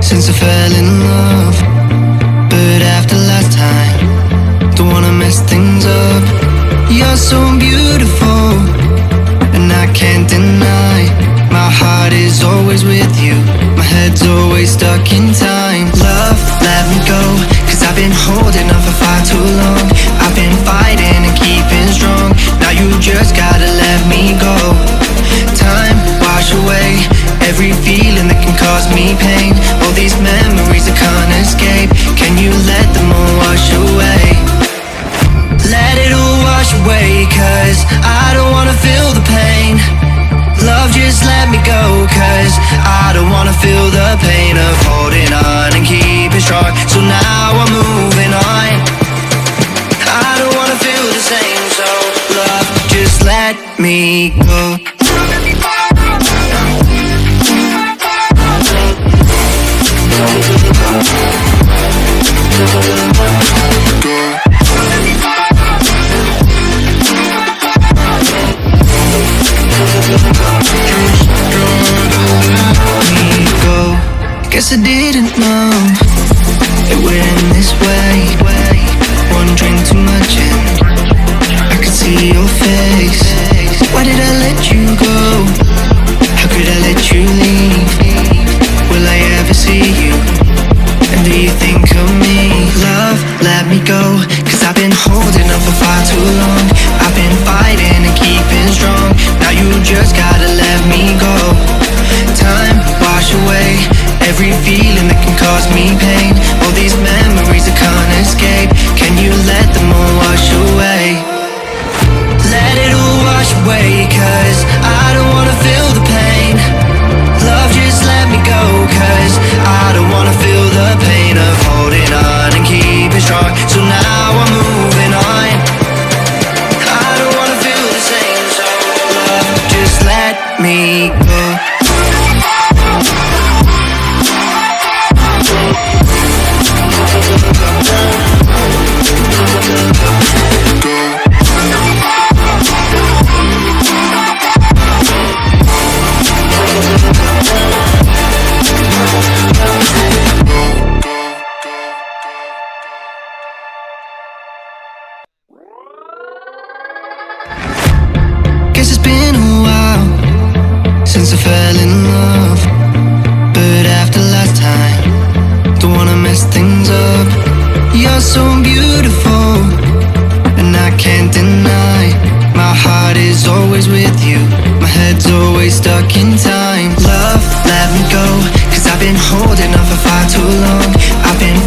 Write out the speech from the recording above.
since I fell in love. But after last time, don't wanna mess things up. You're so beautiful, and I can't deny. My heart is always with you, my head's always stuck in time. Love, let me go, cause I've been holding on for far too long. I've been fighting and keeping strong, now you just gotta let me go. Time, wash away every feeling that can cause me pain. All these memories I can't escape, can you let them all wash away? Let it all wash away, cause I don't wanna feel the pain. Love, just let me go, cause I don't wanna feel the pain of holding on and keeping strong. So now I'm moving on, I don't wanna feel the same. So love, just let me go. Guess I didn't know it would end this way. One drink too much and I could see your face. Why did I let you go? How could I let you leave? Will I ever see you? And do you think of me? Love, let me go, cause I've been holding on for far too long. I've been fighting and keeping strong, now you just gotta let me go. Time, wash away every feeling that can cause me pain. All these memories I can't escape, can you let them all wash away? Let it all wash away, cause I don't wanna feel the pain. Love, just let me go, cause I don't wanna feel the pain of holding on and keeping strong. So now I'm moving on, I don't wanna feel the same. So love, just let me go. Guess it's been a while since I fell in love. But after last time, don't wanna mess things up. You're so beautiful, and I can't deny. My heart is always with you, my head's always stuck in time. Love, let me go, cause I've been holding on for far too long. I've been